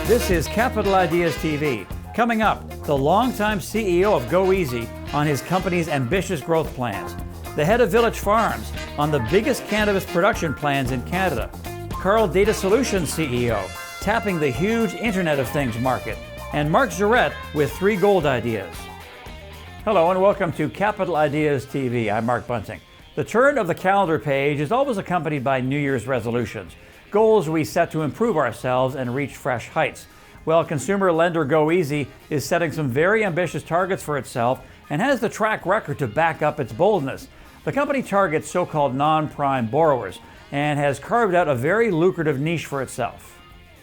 This is Capital Ideas TV. Coming up, the longtime CEO of GOEASY on his company's ambitious growth plans. The head of Village Farms on the biggest cannabis production plans in Canada. Carl Data Solutions CEO tapping the huge Internet of Things market. And Mark Zaret with 3 gold ideas. Hello and welcome to Capital Ideas TV. I'm Mark Bunting. The turn of the calendar page is always accompanied by New Year's resolutions. Goals we set to improve ourselves and reach fresh heights. Well, consumer lender GOEASY is setting some very ambitious targets for itself and has the track record to back up its boldness. The company targets so-called non-prime borrowers and has carved out a very lucrative niche for itself.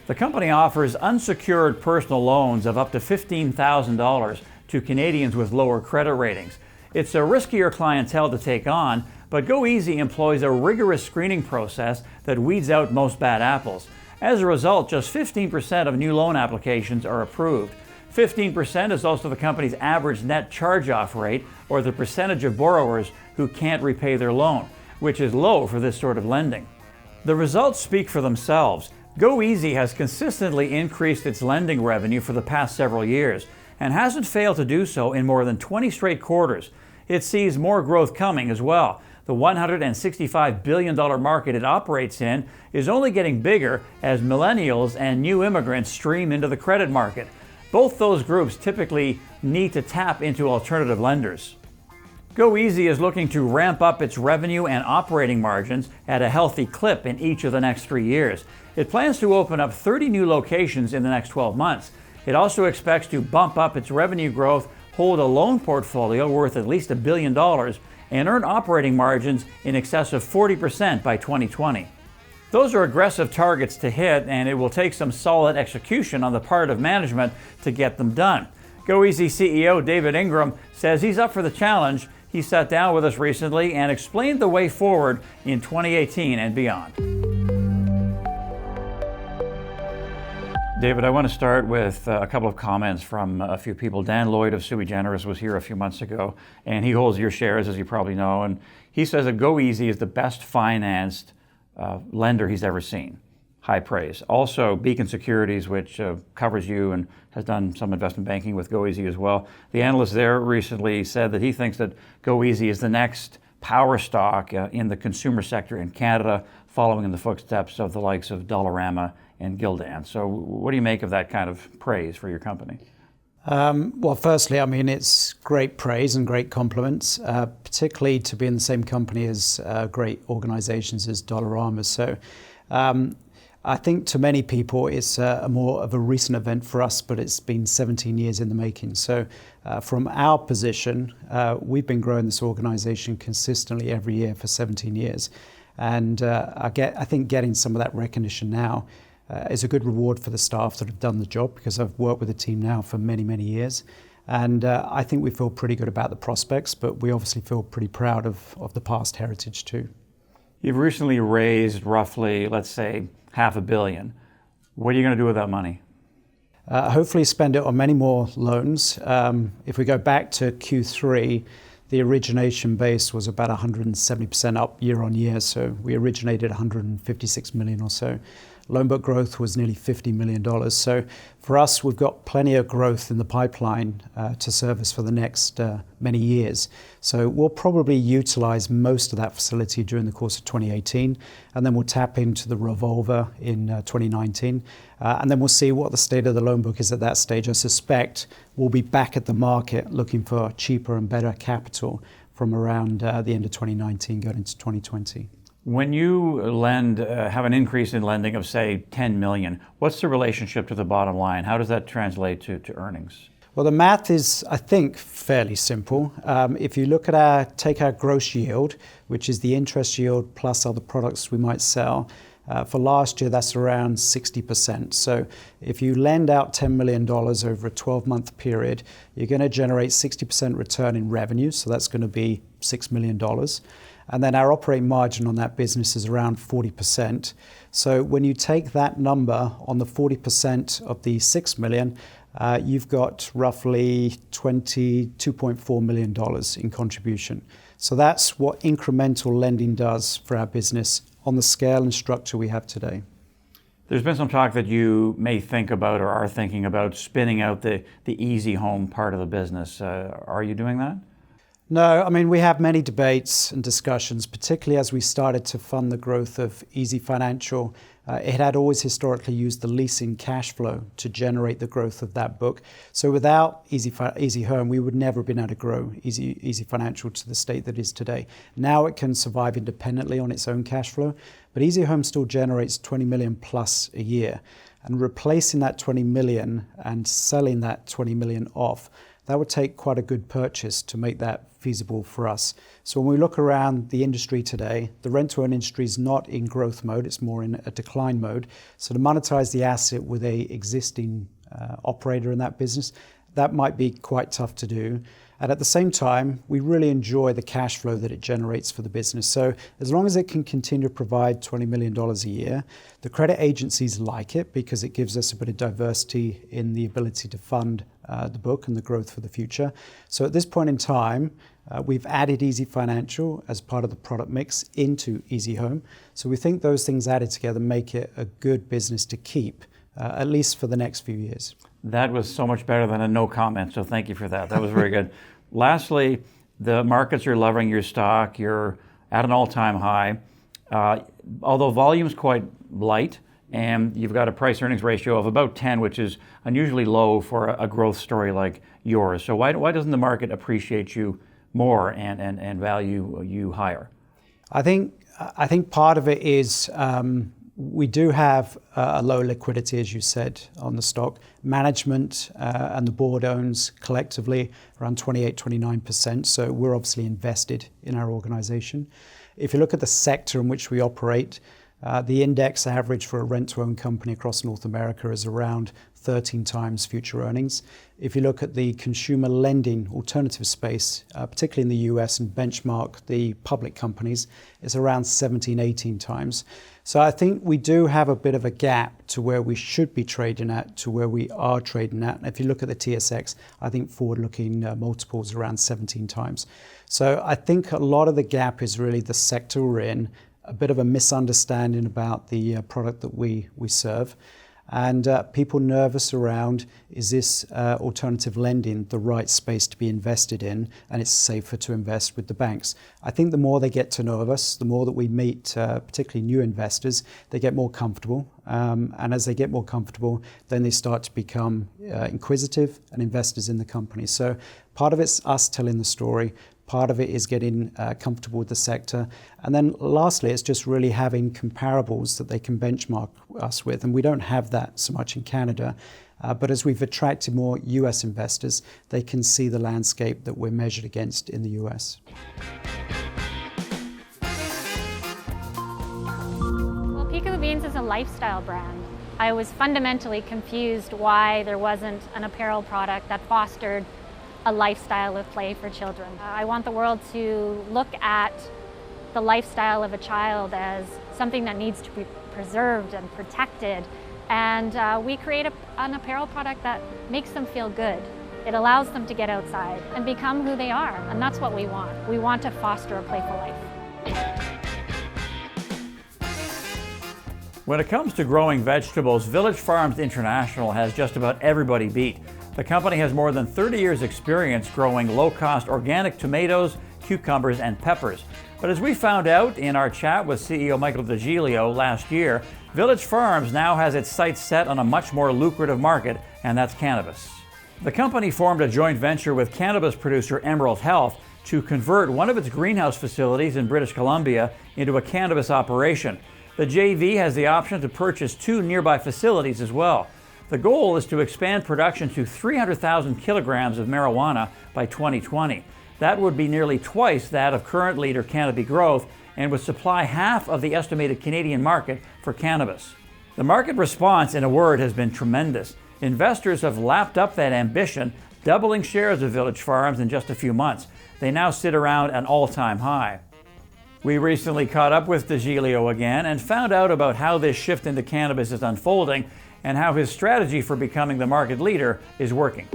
The company offers unsecured personal loans of up to $15,000 to Canadians with lower credit ratings. It's a riskier clientele to take on, but GOEASY employs a rigorous screening process that weeds out most bad apples. As a result, just 15% of new loan applications are approved. 15% is also the company's average net charge-off rate, or the percentage of borrowers who can't repay their loan, which is low for this sort of lending. The results speak for themselves. GOEASY has consistently increased its lending revenue for the past several years and hasn't failed to do so in more than 20 straight quarters. It sees more growth coming as well. The $165 billion market it operates in is only getting bigger as millennials and new immigrants stream into the credit market. Both those groups typically need to tap into alternative lenders. GOEASY is looking to ramp up its revenue and operating margins at a healthy clip in each of the next 3 years. It plans to open up 30 new locations in the next 12 months. It also expects to bump up its revenue growth, hold a loan portfolio worth at least $1 billion, and earn operating margins in excess of 40% by 2020. Those are aggressive targets to hit, and it will take some solid execution on the part of management to get them done. GOEASY CEO David Ingram says he's up for the challenge. He sat down with us recently and explained the way forward in 2018 and beyond. David, I want to start with a couple of comments from a few people. Dan Lloyd of Sui Generis was here a few months ago, and he holds your shares, as you probably know, and he says that GOEASY is the best financed lender he's ever seen. High praise. Also, Beacon Securities, which covers you and has done some investment banking with GOEASY as well. The analyst there recently said that he thinks that GOEASY is the next power stock in the consumer sector in Canada, following in the footsteps of the likes of Dollarama and Gildan. So what do you make of that kind of praise for your company? Well, firstly, I mean, it's great praise and great compliments, particularly to be in the same company as great organizations as Dollarama. So I think to many people it's more of a recent event for us, but it's been 17 years in the making. So from our position, we've been growing this organization consistently every year for 17 years. And I think getting some of that recognition now is a good reward for the staff that have done the job, because I've worked with the team now for many, many years. And I think we feel pretty good about the prospects, but we obviously feel pretty proud of the past heritage too. You've recently raised roughly, let's say, $500 million. What are you going to do with that money? Hopefully spend it on many more loans. If we go back to Q3, the origination base was about 170% up year on year. So we originated 156 million or so. Loan book growth was nearly $50 million. So for us, we've got plenty of growth in the pipeline to service for the next many years. So we'll probably utilize most of that facility during the course of 2018, and then we'll tap into the revolver in 2019. And then we'll see what the state of the loan book is at that stage. I suspect we'll be back at the market looking for cheaper and better capital from around the end of 2019 going into 2020. When you lend, have an increase in lending of, say, 10 million, what's the relationship to the bottom line? How does that translate to earnings? Well, the math is, I think, fairly simple. If you look at take our gross yield, which is the interest yield plus other products we might sell, for last year, that's around 60%. So if you lend out $10 million over a 12-month period, you're going to generate 60% return in revenue. So that's going to be $6 million. And then our operating margin on that business is around 40%. So when you take that number on the 40% of the 6 million, you've got roughly $22.4 million in contribution. So that's what incremental lending does for our business on the scale and structure we have today. There's been some talk that you may think about or are thinking about spinning out the Easy Home part of the business. Are you doing that? No, I mean, we have many debates and discussions, particularly as we started to fund the growth of Easy Financial. It had always historically used the leasing cash flow to generate the growth of that book. So without Easy Home, we would never have been able to grow Easy Financial to the state that it is today. Now it can survive independently on its own cash flow, but Easy Home still generates 20 million plus a year. And replacing that 20 million and selling that 20 million off, that would take quite a good purchase to make that feasible for us. So when we look around the industry today, the rent-to-own industry is not in growth mode, it's more in a decline mode. So to monetize the asset with a existing operator in that business, that might be quite tough to do. And at the same time, we really enjoy the cash flow that it generates for the business. So as long as it can continue to provide $20 million a year, the credit agencies like it because it gives us a bit of diversity in the ability to fund the book and the growth for the future. So at this point in time, we've added Easy Financial as part of the product mix into Easy Home. So we think those things added together make it a good business to keep, at least for the next few years. That was so much better than a no comment, so thank you for that. That was very good. Lastly, the markets are loving your stock. You're at an all-time high. Although volume's quite light, and you've got a price-earnings ratio of about 10, which is unusually low for a growth story like yours. So why doesn't the market appreciate you more and value you higher? I think part of it is we do have a low liquidity, as you said, on the stock. Management and the board owns collectively around 28-29%, so we're obviously invested in our organization. If you look at the sector in which we operate, the index average for a rent-to-own company across North America is around 13 times future earnings. If you look at the consumer lending alternative space, particularly in the US, and benchmark the public companies, it's around 17, 18 times. So I think we do have a bit of a gap to where we should be trading at to where we are trading at. And if you look at the TSX, I think forward-looking multiples around 17 times. So I think a lot of the gap is really the sector we're in, a bit of a misunderstanding about the product that we serve. And people nervous around, is this alternative lending the right space to be invested in, and it's safer to invest with the banks? I think the more they get to know of us, the more that we meet particularly new investors, they get more comfortable. And as they get more comfortable, then they start to become inquisitive and investors in the company. So part of it's us telling the story. Part of it is getting comfortable with the sector. And then lastly, it's just really having comparables that they can benchmark us with. And we don't have that so much in Canada. But as we've attracted more US investors, they can see the landscape that we're measured against in the US. Well, Pico de Beans is a lifestyle brand. I was fundamentally confused why there wasn't an apparel product that fostered a lifestyle of play for children. I want the world to look at the lifestyle of a child as something that needs to be preserved and protected. And we create an apparel product that makes them feel good. It allows them to get outside and become who they are. And that's what we want. We want to foster a playful life. When it comes to growing vegetables, Village Farms International has just about everybody beat. The company has more than 30 years' experience growing low-cost organic tomatoes, cucumbers, and peppers. But as we found out in our chat with CEO Michael DeGiglio last year, Village Farms now has its sights set on a much more lucrative market, and that's cannabis. The company formed a joint venture with cannabis producer Emerald Health to convert one of its greenhouse facilities in British Columbia into a cannabis operation. The JV has the option to purchase 2 nearby facilities as well. The goal is to expand production to 300,000 kilograms of marijuana by 2020. That would be nearly twice that of current leader Canopy Growth and would supply half of the estimated Canadian market for cannabis. The market response, in a word, has been tremendous. Investors have lapped up that ambition, doubling shares of Village Farms in just a few months. They now sit around an all-time high. We recently caught up with DeGiglio again and found out about how this shift into cannabis is unfolding and how his strategy for becoming the market leader is working.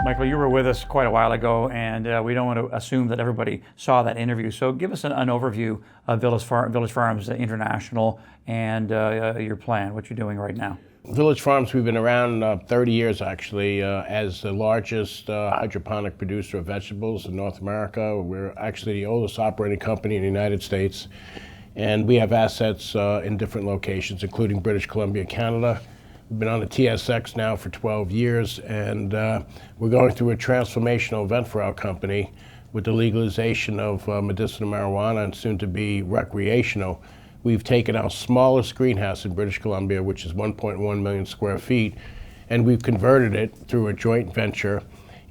Michael, you were with us quite a while ago, and we don't want to assume that everybody saw that interview. So give us an overview of Village Farms International and your plan, what you're doing right now. Village Farms, we've been around 30 years actually, as the largest hydroponic producer of vegetables in North America. We're actually the oldest operating company in the United States, and we have assets in different locations, including British Columbia, Canada. We've been on the TSX now for 12 years, and we're going through a transformational event for our company with the legalization of medicinal marijuana and soon to be recreational. We've taken our smallest greenhouse in British Columbia, which is 1.1 million square feet, and we've converted it through a joint venture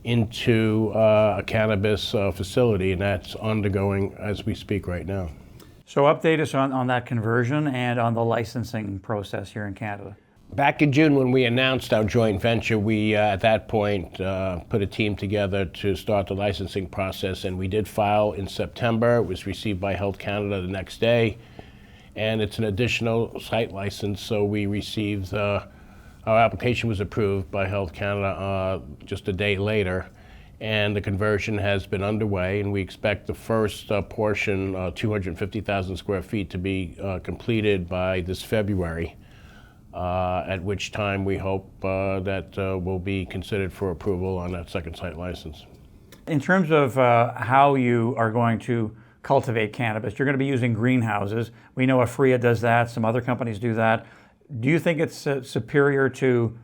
into a cannabis facility, and that's undergoing as we speak right now. So update us on that conversion and on the licensing process here in Canada. Back in June, when we announced our joint venture, we at that point put a team together to start the licensing process, and we did file in September. It was received by Health Canada the next day, and it's an additional site license, so we received, our application was approved by Health Canada just a day later, and the conversion has been underway, and we expect the first portion, 250,000 square feet, to be completed by this February. At which time we hope that will be considered for approval on that second site license. In terms of how you are going to cultivate cannabis, you're going to be using greenhouses. We know Afria does that, some other companies do that. Do you think it's superior to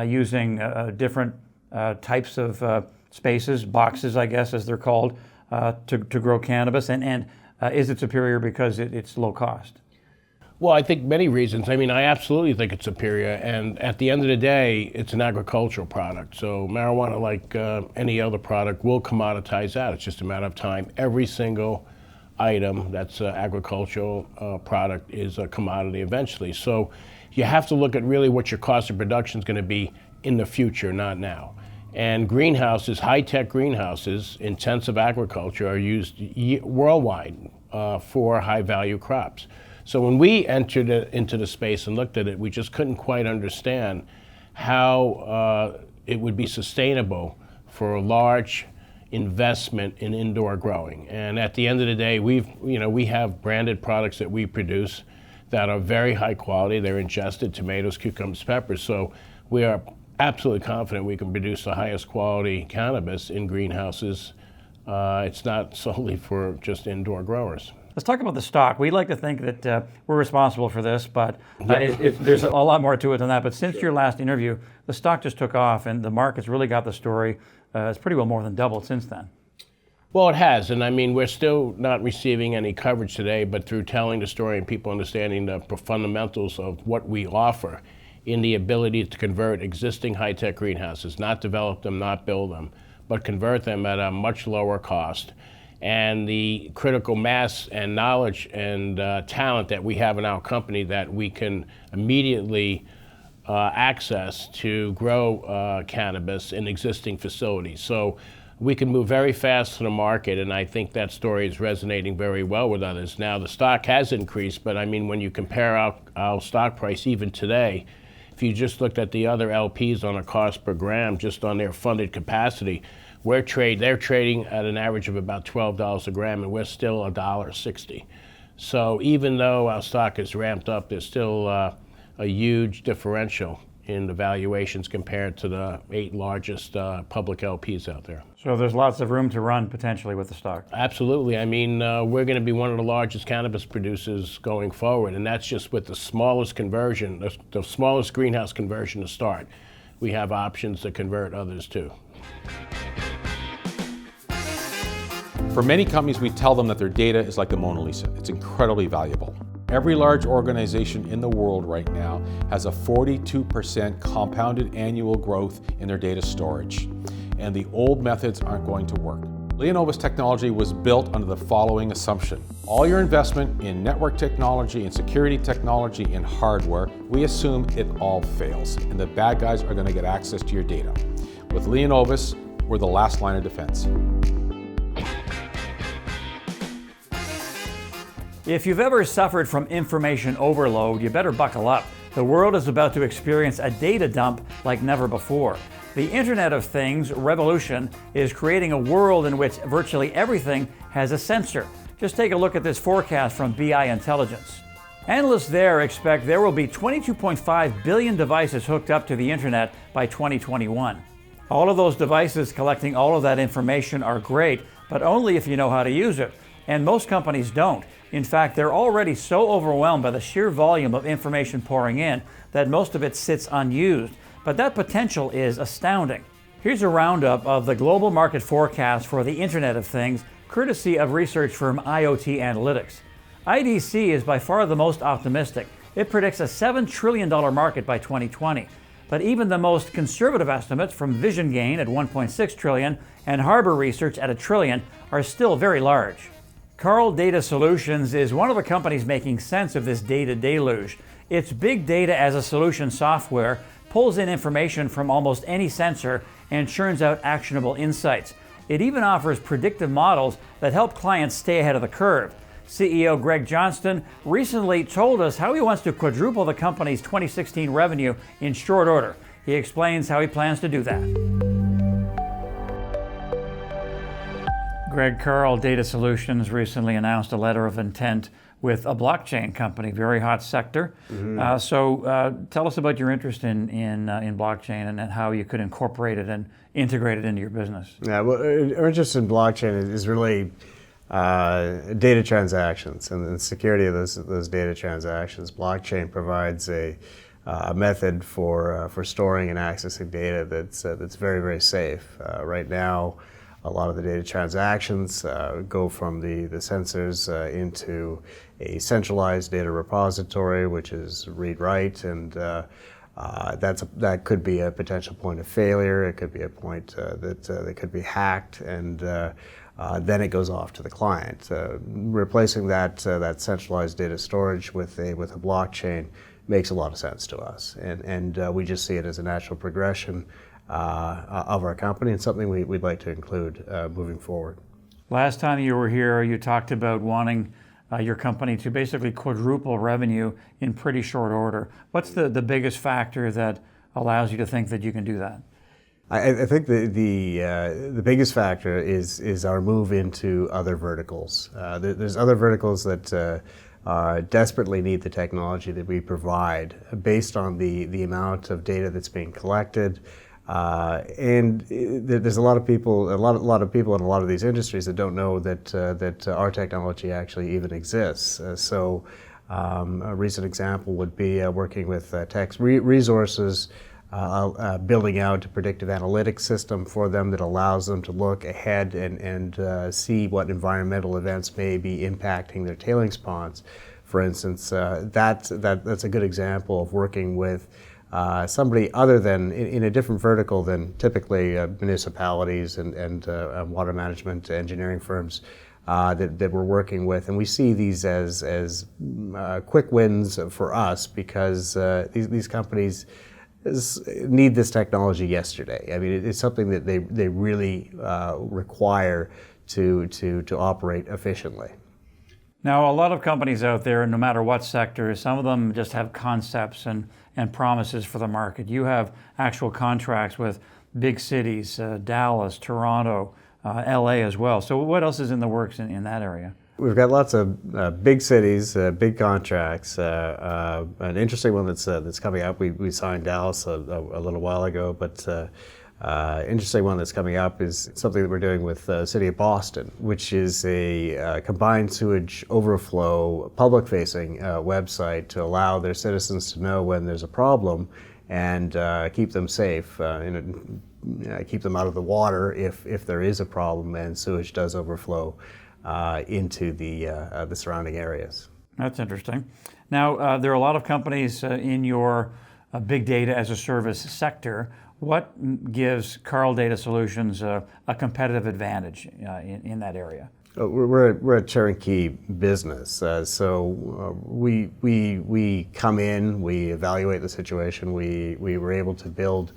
using different types of spaces, boxes I guess as they're called, to grow cannabis? And is it superior because it's low cost? Well, I think many reasons. I mean, I absolutely think it's superior, and at the end of the day, it's an agricultural product. So marijuana, like any other product, will commoditize out. It's just a matter of time. Every single item that's an agricultural product is a commodity eventually. So you have to look at really what your cost of production is going to be in the future, not now. And greenhouses, high-tech greenhouses, intensive agriculture, are used worldwide for high-value crops. So when we entered into the space and looked at it, we just couldn't quite understand how it would be sustainable for a large investment in indoor growing. And at the end of the day, we have branded products that we produce that are very high quality. They're ingested tomatoes, cucumbers, peppers. So we are absolutely confident we can produce the highest quality cannabis in greenhouses. It's not solely for just indoor growers. Let's talk about the stock. We like to think that we're responsible for this, but there's a lot more to it than that. But since your last interview, the stock just took off, and the market's really got the story. It's pretty well more than doubled since then. Well, it has, and I mean, we're still not receiving any coverage today, but through telling the story and people understanding the fundamentals of what we offer in the ability to convert existing high-tech greenhouses, not develop them, not build them, but convert them at a much lower cost. And the critical mass and knowledge and talent that we have in our company that we can immediately access to grow cannabis in existing facilities. So we can move very fast to the market, and I think that story is resonating very well with others. Now, the stock has increased, but I mean, when you compare our stock price even today, if you just looked at the other LPs on a cost per gram, just on their funded capacity, they're trading at an average of about $12 a gram, and we're still $1.60. So even though our stock is ramped up, there's still a huge differential in the valuations compared to the 8 largest public LPs out there. So there's lots of room to run potentially with the stock. Absolutely. I mean, we're going to be one of the largest cannabis producers going forward, and that's just with the smallest conversion, the smallest greenhouse conversion to start. We have options to convert others too. For many companies, we tell them that their data is like the Mona Lisa. It's incredibly valuable. Every large organization in the world right now has a 42% compounded annual growth in their data storage, and the old methods aren't going to work. Leonova's technology was built under the following assumption. All your investment in network technology and security technology and hardware, we assume it all fails, and the bad guys are going to get access to your data. With Leonovas, we're the last line of defense. If you've ever suffered from information overload, you better buckle up. The world is about to experience a data dump like never before. The Internet of Things revolution is creating a world in which virtually everything has a sensor. Just take a look at this forecast from BI Intelligence. Analysts there expect there will be 22.5 billion devices hooked up to the Internet by 2021. All of those devices collecting all of that information are great, but only if you know how to use it. And most companies don't. In fact, they're already so overwhelmed by the sheer volume of information pouring in that most of it sits unused. But that potential is astounding. Here's a roundup of the global market forecast for the Internet of Things, courtesy of research firm IoT Analytics. IDC is by far the most optimistic. It predicts a $7 trillion market by 2020. But even the most conservative estimates from Vision Gain at $1.6 trillion and Harbor Research at $1 trillion are still very large. Carl Data Solutions is one of the companies making sense of this data deluge. Its big data as a solution software pulls in information from almost any sensor and churns out actionable insights. It even offers predictive models that help clients stay ahead of the curve. CEO Greg Johnston recently told us how he wants to quadruple the company's 2016 revenue in short order. He explains how he plans to do that. Greg, Carl Data Solutions recently announced a letter of intent with a blockchain company, very hot sector. So tell us about your interest in blockchain and how you could incorporate it and integrate it into your business. Yeah, well, our interest in blockchain is really data transactions and the security of those data transactions. Blockchain provides a method for storing and accessing data that's very, very safe. Right now, a lot of the data transactions go from the sensors into a centralized data repository, which is read-write, and that could be a potential point of failure. It could be a point that could be hacked, and then it goes off to the client. Replacing that centralized data storage with a blockchain makes a lot of sense to us, and we just see it as a natural progression of our company and something we'd like to include moving forward. Last time you were here, you talked about wanting your company to basically quadruple revenue in pretty short order. What's the biggest factor that allows you to think that you can do that? I think the biggest factor is our move into other verticals. There's other verticals that desperately need the technology that we provide based on the amount of data that's being collected. And there's a lot of people in a lot of these industries that don't know that our technology actually even exists. So a recent example would be working with TECK Resources, building out a predictive analytics system for them that allows them to look ahead and see what environmental events may be impacting their tailings ponds. For instance, that's a good example of working with somebody other than in a different vertical than typically municipalities and water management engineering firms that we're working with, and we see these as quick wins for us because these companies need this technology yesterday. I mean, it's something that they really require to operate efficiently. Now, a lot of companies out there, no matter what sector, some of them just have concepts and promises for the market. You have actual contracts with big cities, Dallas, Toronto, LA as well. So what else is in the works in that area? We've got lots of big cities, big contracts. An interesting one that's coming up. We signed Dallas a little while ago, but interesting one that's coming up is something that we're doing with the City of Boston, which is a combined sewage overflow public-facing website to allow their citizens to know when there's a problem and keep them safe, keep them out of the water if there is a problem and sewage does overflow into the surrounding areas. That's interesting. Now, there are a lot of companies in your big data as a service sector. What gives Carl Data Solutions a competitive advantage in that area? We're a turnkey business, so we come in, we evaluate the situation, we were able to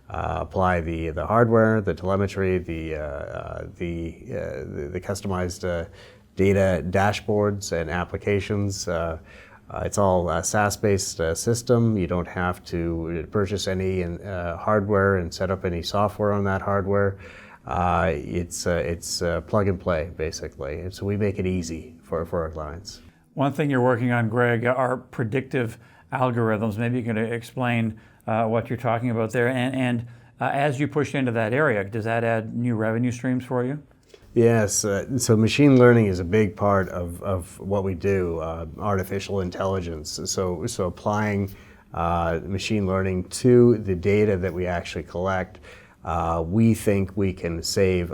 apply the hardware, the telemetry, the customized data dashboards and applications. It's all a SaaS-based system. You don't have to purchase any hardware and set up any software on that hardware. It's plug and play, basically. And so we make it easy for our clients. One thing you're working on, Greg, are predictive algorithms. Maybe you can explain what you're talking about there. And as you push into that area, does that add new revenue streams for you? Yes, so machine learning is a big part of what we do, artificial intelligence. So applying machine learning to the data that we actually collect, we think we can save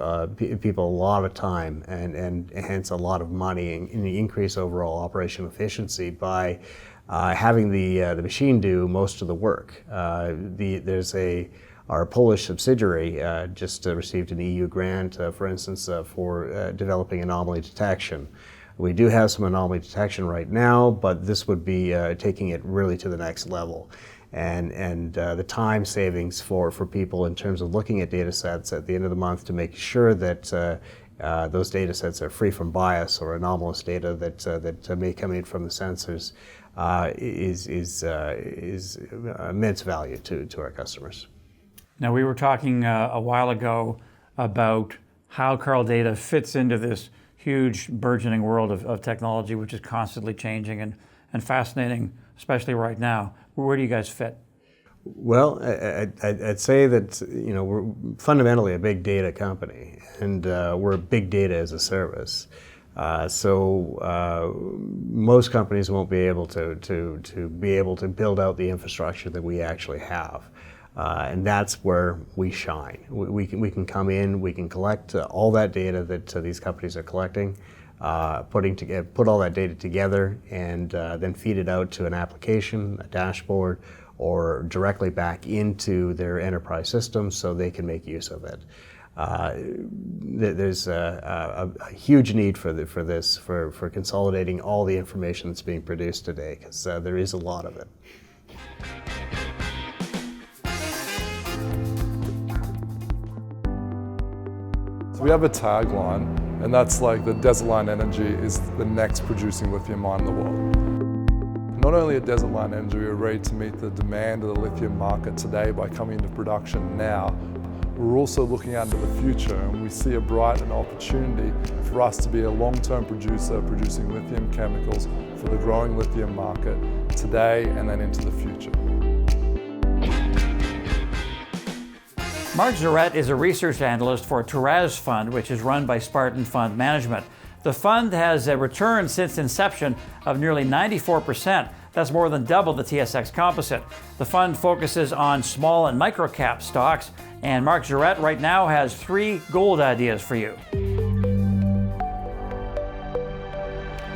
people a lot of time and hence a lot of money and increase overall operational efficiency by having the machine do most of the work. Our Polish subsidiary just received an EU grant, for instance, for developing anomaly detection. We do have some anomaly detection right now, but this would be taking it really to the next level. And the time savings for people in terms of looking at data sets at the end of the month to make sure that those data sets are free from bias or anomalous data that may come in from the sensors is immense value to our customers. Now, we were talking a while ago about how Carl Data fits into this huge burgeoning world of technology, which is constantly changing and fascinating, especially right now. Where do you guys fit? Well, I'd say that we're fundamentally a big data company, and we're big data as a service. So most companies won't be able to build out the infrastructure that we actually have. And that's where we shine. We can come in, we can collect all that data that these companies are collecting, put all that data together, and then feed it out to an application, a dashboard, or directly back into their enterprise system so they can make use of it. There's a huge need for this, for consolidating all the information that's being produced today, because there is a lot of it. So we have a tagline, and that's like the Desert Line Energy is the next producing lithium mine in the world. Not only at Desert Line Energy, we're ready to meet the demand of the lithium market today by coming into production now. We're also looking out into the future, and we see a bright opportunity for us to be a long-term producer producing lithium chemicals for the growing lithium market today and then into the future. Mark Zaret is a research analyst for Teraz Fund, which is run by Spartan Fund Management. The fund has a return since inception of nearly 94%. That's more than double the TSX Composite. The fund focuses on small and micro cap stocks, and Mark Zaret right now has 3 gold ideas for you.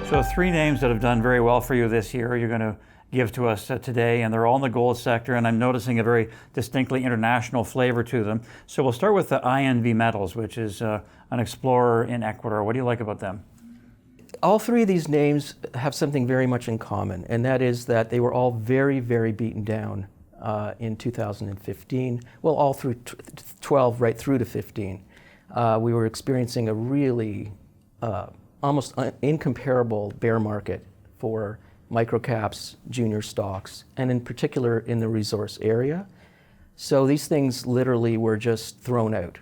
So 3 names that have done very well for you this year. You're going to give to us today, and they're all in the gold sector, and I'm noticing a very distinctly international flavor to them. So we'll start with the INV Metals, which is an explorer in Ecuador. What do you like about them? All 3 of these names have something very much in common, and that is that they were all very, very beaten down in 2015. Well, all through 12, right through to 15. We were experiencing a really almost incomparable bear market for microcaps, junior stocks, and in particular in the resource area. So these things literally were just thrown out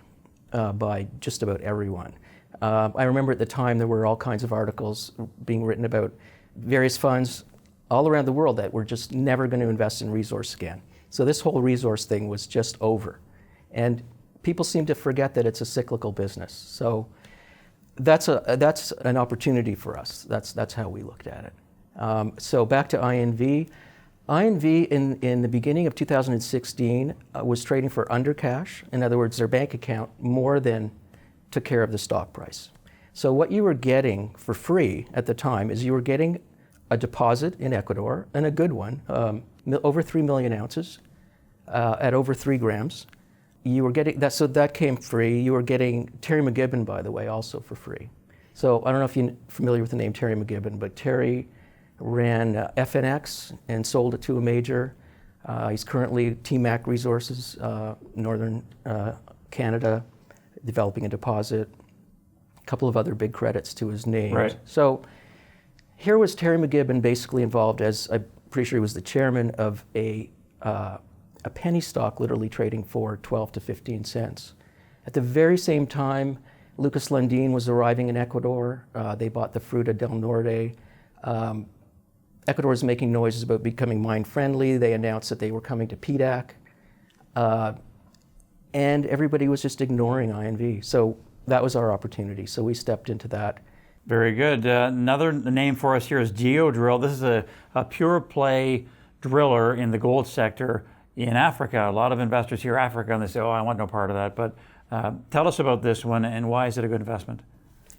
by just about everyone. I remember at the time there were all kinds of articles being written about various funds all around the world that were just never going to invest in resource again. So this whole resource thing was just over. And people seem to forget that it's a cyclical business. So that's an opportunity for us. That's how we looked at it. So back to INV. INV in the beginning of 2016 was trading for under cash. In other words, their bank account more than took care of the stock price. So what you were getting for free at the time is you were getting a deposit in Ecuador, and a good one, over 3 million ounces at over 3 grams. You were getting that, so that came free. You were getting Terry McGibbon, by the way, also for free. So I don't know if you're familiar with the name Terry McGibbon, but Terry ran FNX and sold it to a major. He's currently TMAC Resources, Northern Canada, developing a deposit. A couple of other big credits to his name. Right. So Here was Terry McGibbon basically involved, as I'm pretty sure he was the chairman of a penny stock literally trading for 12 to 15 cents. At the very same time, Lucas Lundin was arriving in Ecuador. They bought the Fruta del Norte. Ecuador was making noises about becoming mine-friendly. They announced that they were coming to PDAC. And everybody was just ignoring INV. So that was our opportunity. So we stepped into that. Very good. Another name for us here is GeoDrill. This is a pure play driller in the gold sector in Africa. A lot of investors hear Africa and they say, oh, I want no part of that. But tell us about this one and why is it a good investment?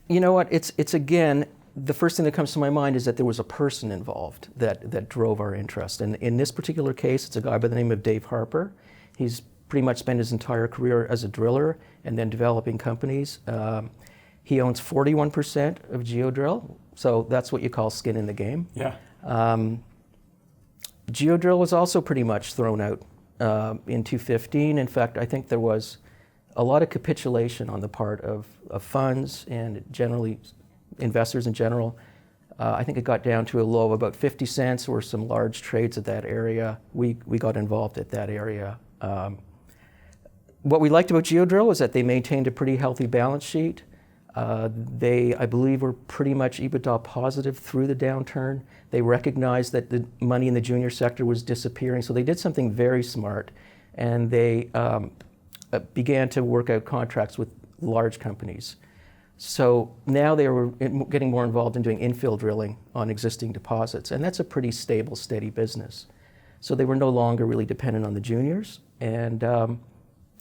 You know what, it's again, the first thing that comes to my mind is that there was a person involved that drove our interest. And in this particular case, it's a guy by the name of Dave Harper. He's pretty much spent his entire career as a driller and then developing companies. He owns 41% of GeoDrill, so that's what you call skin in the game. Yeah. GeoDrill was also pretty much thrown out in 2015. In fact, I think there was a lot of capitulation on the part of funds and generally investors in general. I think it got down to a low of about 50 cents. There were some large trades at that area. We got involved at that area. What we liked about GeoDrill was that they maintained a pretty healthy balance sheet. They, I believe, were pretty much EBITDA positive through the downturn. They recognized that the money in the junior sector was disappearing, so they did something very smart, and they began to work out contracts with large companies. So now they were getting more involved in doing infill drilling on existing deposits, and that's a pretty stable, steady business. So they were no longer really dependent on the juniors, and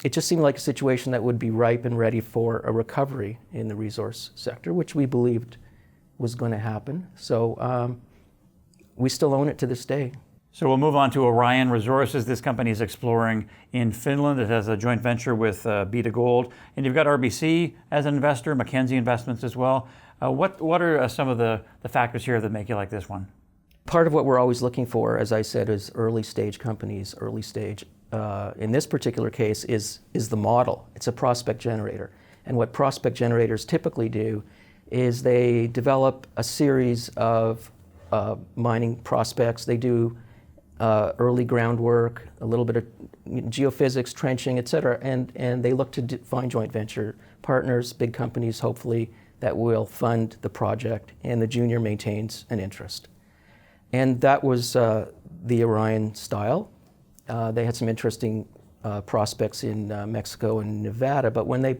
it just seemed like a situation that would be ripe and ready for a recovery in the resource sector, which we believed was going to happen. So we still own it to this day. So we'll move on to Orion Resources. This company is exploring in Finland. It has a joint venture with Beta Gold. And you've got RBC as an investor, Mackenzie Investments as well. What are some of the factors here that make you like this one? Part of what we're always looking for, as I said, is early stage companies, early stage. In this particular case is the model. It's a prospect generator. And what prospect generators typically do is they develop a series of mining prospects. They do early groundwork, a little bit of geophysics, trenching, et cetera, and they look to find joint venture partners, big companies hopefully, that will fund the project, and the junior maintains an interest. And that was the Orion style. They had some interesting prospects in Mexico and Nevada, but when they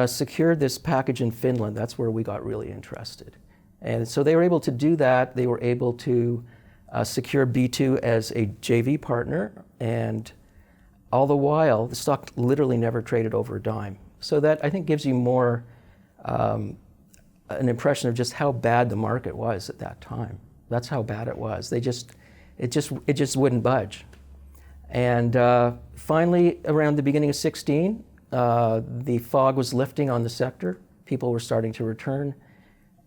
secured this package in Finland, that's where we got really interested. And so they were able to do that. They were able to secure B2 as a JV partner, and all the while, the stock literally never traded over a dime. So that, I think, gives you more an impression of just how bad the market was at that time. That's how bad it was. It just wouldn't budge. And finally, around the beginning of 2016, the fog was lifting on the sector. People were starting to return,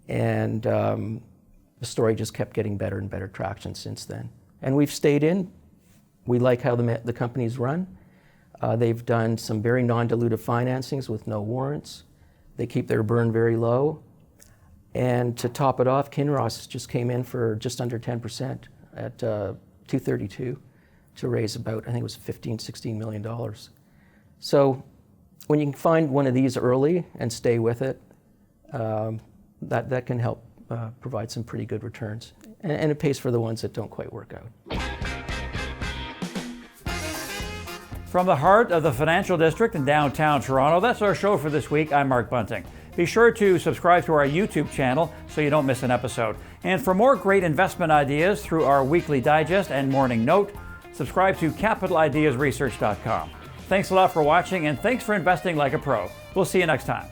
and the story just kept getting better and better traction since then. And we've stayed in. We like how the company's run. They've done some very non-dilutive financings with no warrants. They keep their burn very low. And to top it off, Kinross just came in for just under 10% at $232 to raise about, I think it was $15-16 million. So when you can find one of these early and stay with it, that can help provide some pretty good returns. And it pays for the ones that don't quite work out. From the heart of the financial district in downtown Toronto, that's our show for this week. I'm Mark Bunting. Be sure to subscribe to our YouTube channel so you don't miss an episode. And for more great investment ideas through our weekly digest and morning note, subscribe to capitalideasresearch.com. Thanks a lot for watching, and thanks for investing like a pro. We'll see you next time.